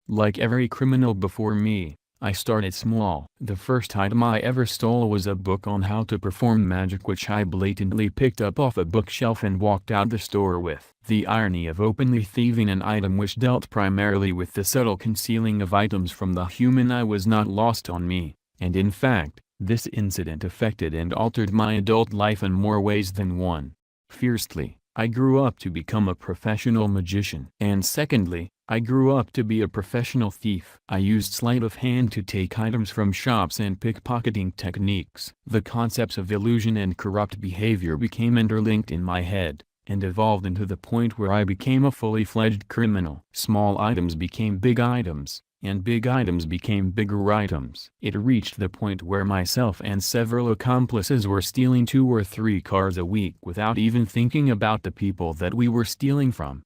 Like every criminal before me, I started small. The first item I ever stole was a book on how to perform magic, which I blatantly picked up off a bookshelf and walked out the store with. The irony of openly thieving an item which dealt primarily with the subtle concealing of items from the human eye was not lost on me, and in fact, this incident affected and altered my adult life in more ways than one. Firstly, I grew up to become a professional magician. And secondly, I grew up to be a professional thief. I used sleight of hand to take items from shops and pickpocketing techniques. The concepts of illusion and corrupt behavior became interlinked in my head, and evolved into the point where I became a fully fledged criminal. Small items became big items, and big items became bigger items. It reached the point where myself and several accomplices were stealing 2 or 3 cars a week without even thinking about the people that we were stealing from.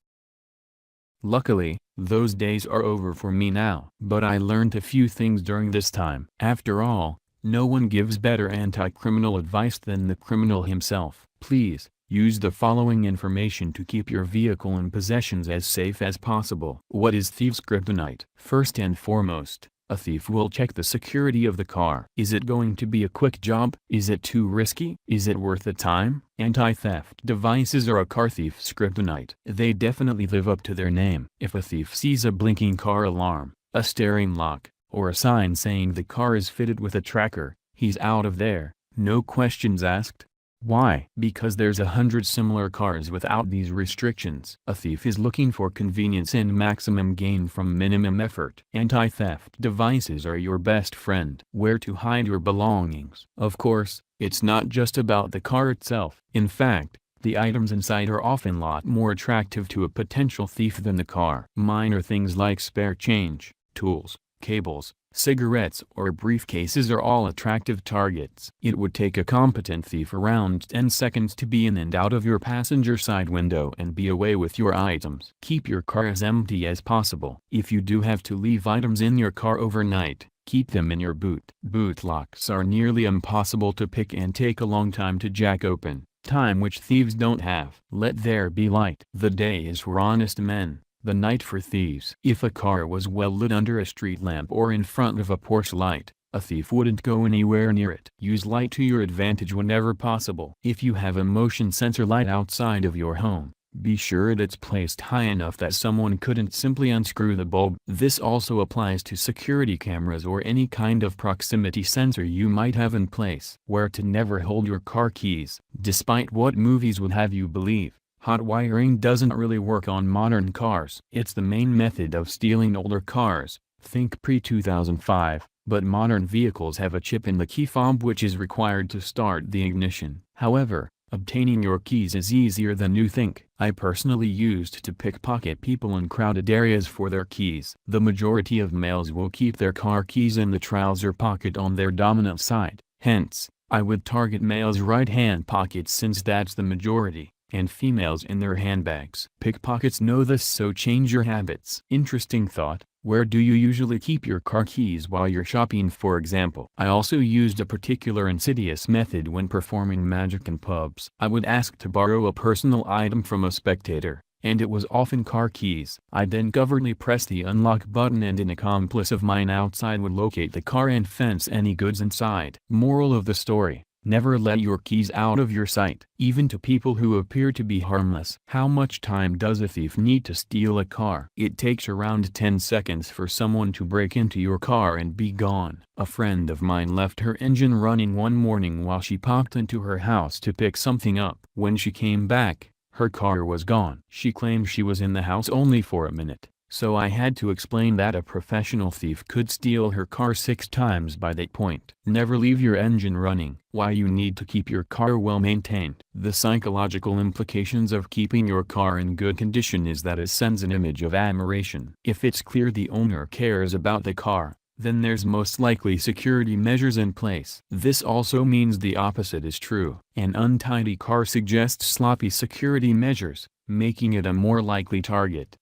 Luckily, those days are over for me now. But I learned a few things during this time. After all, no one gives better anti-criminal advice than the criminal himself. Please, use the following information to keep your vehicle and possessions as safe as possible. What is Thieve's Kryptonite? First and foremost, a thief will check the security of the car. Is it going to be a quick job? Is it too risky? Is it worth the time? Anti-theft devices are a car thief's kryptonite. They definitely live up to their name. If a thief sees a blinking car alarm, a steering lock, or a sign saying the car is fitted with a tracker, he's out of there, no questions asked. Why? Because there's 100 similar cars without these restrictions. A thief is looking for convenience and maximum gain from minimum effort. Anti-theft devices are your best friend. Where to hide your belongings? Of course, it's not just about the car itself. In fact, the items inside are often a lot more attractive to a potential thief than the car. Minor things like spare change, tools, cables, cigarettes or briefcases are all attractive targets. It would take a competent thief around 10 seconds to be in and out of your passenger side window and be away with your items. Keep your car as empty as possible. If you do have to leave items in your car overnight, keep them in your boot. Boot locks are nearly impossible to pick and take a long time to jack open, time which thieves don't have. Let there be light. The day is for honest men, the night for thieves. If a car was well lit under a street lamp or in front of a porch light, a thief wouldn't go anywhere near it. Use light to your advantage whenever possible. If you have a motion sensor light outside of your home, be sure it's placed high enough that someone couldn't simply unscrew the bulb. This also applies to security cameras or any kind of proximity sensor you might have in place. Where to never hold your car keys. Despite what movies would have you believe, hot wiring doesn't really work on modern cars. It's the main method of stealing older cars, think pre-2005, but modern vehicles have a chip in the key fob which is required to start the ignition. However, obtaining your keys is easier than you think. I personally used to pickpocket people in crowded areas for their keys. The majority of males will keep their car keys in the trouser pocket on their dominant side. Hence, I would target males' right-hand pockets since that's the majority, and females in their handbags. Pickpockets know this, so change your habits. Interesting thought. Where do you usually keep your car keys while you're shopping, for example? I also used a particular insidious method when performing magic in pubs. I would ask to borrow a personal item from a spectator, and it was often car keys. I'd then covertly press the unlock button and an accomplice of mine outside would locate the car and fence any goods inside. Moral of the story: never let your keys out of your sight, even to people who appear to be harmless. How much time does a thief need to steal a car? It takes around 10 seconds for someone to break into your car and be gone. A friend of mine left her engine running one morning while she popped into her house to pick something up. When she came back, her car was gone. She claimed she was in the house only for a minute. So I had to explain that a professional thief could steal her car 6 times by that point. Never leave your engine running. Why you need to keep your car well maintained. The psychological implications of keeping your car in good condition is that it sends an image of admiration. If it's clear the owner cares about the car, then there's most likely security measures in place. This also means the opposite is true. An untidy car suggests sloppy security measures, making it a more likely target.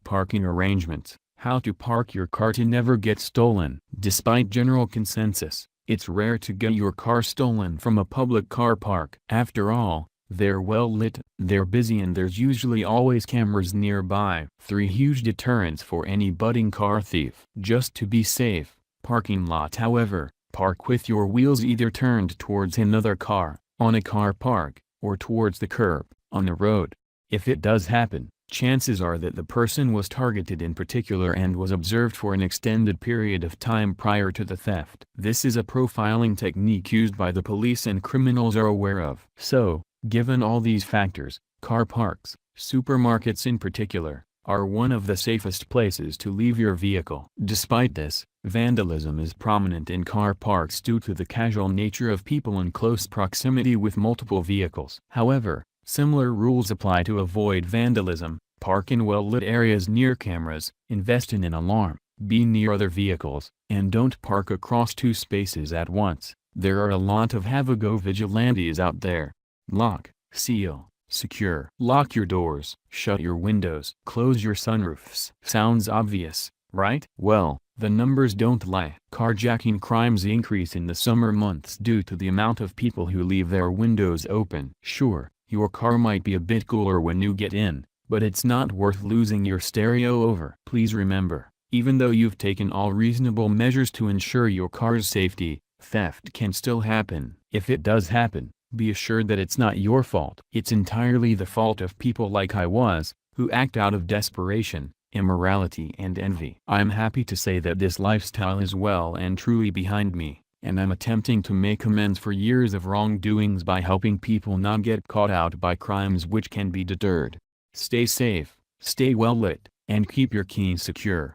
Parking arrangements. How to park your car to never get stolen. Despite general consensus, it's rare to get your car stolen from a public car park. After all, They're well lit, they're busy, and there's usually always cameras nearby. 3 huge deterrents for any budding car thief. Just to be safe, parking lot. However, park with your wheels either turned towards another car, on a car park, or towards the curb, on the road. If it does happen, chances are that the person was targeted in particular and was observed for an extended period of time prior to the theft. This is a profiling technique used by the police and criminals are aware of. So, given all these factors, car parks, supermarkets in particular, are one of the safest places to leave your vehicle. Despite this, vandalism is prominent in car parks due to the casual nature of people in close proximity with multiple vehicles. However, similar rules apply to avoid vandalism. Park in well-lit areas near cameras, invest in an alarm, be near other vehicles, and don't park across 2 spaces at once. There are a lot of have-a-go vigilantes out there. Lock, seal, secure. Lock your doors, shut your windows, close your sunroofs. Sounds obvious, right? Well, the numbers don't lie. Carjacking crimes increase in the summer months due to the amount of people who leave their windows open. Sure, your car might be a bit cooler when you get in, but it's not worth losing your stereo over. Please remember, even though you've taken all reasonable measures to ensure your car's safety, theft can still happen. If it does happen, be assured that it's not your fault. It's entirely the fault of people like I was, who act out of desperation, immorality and envy. I'm happy to say that this lifestyle is well and truly behind me, and I'm attempting to make amends for years of wrongdoings by helping people not get caught out by crimes which can be deterred. Stay safe, stay well lit, and keep your keys secure.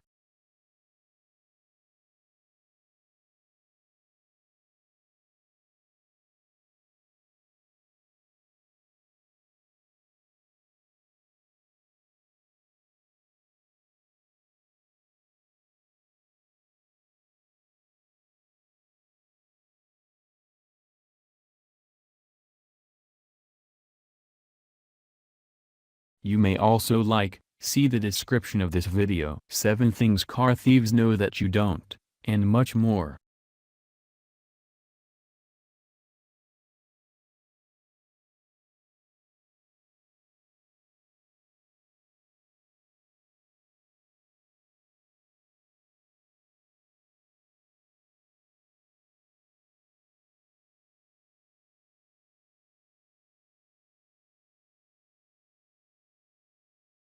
You may also see the description of this video. 7 things car thieves know that you don't, and much more.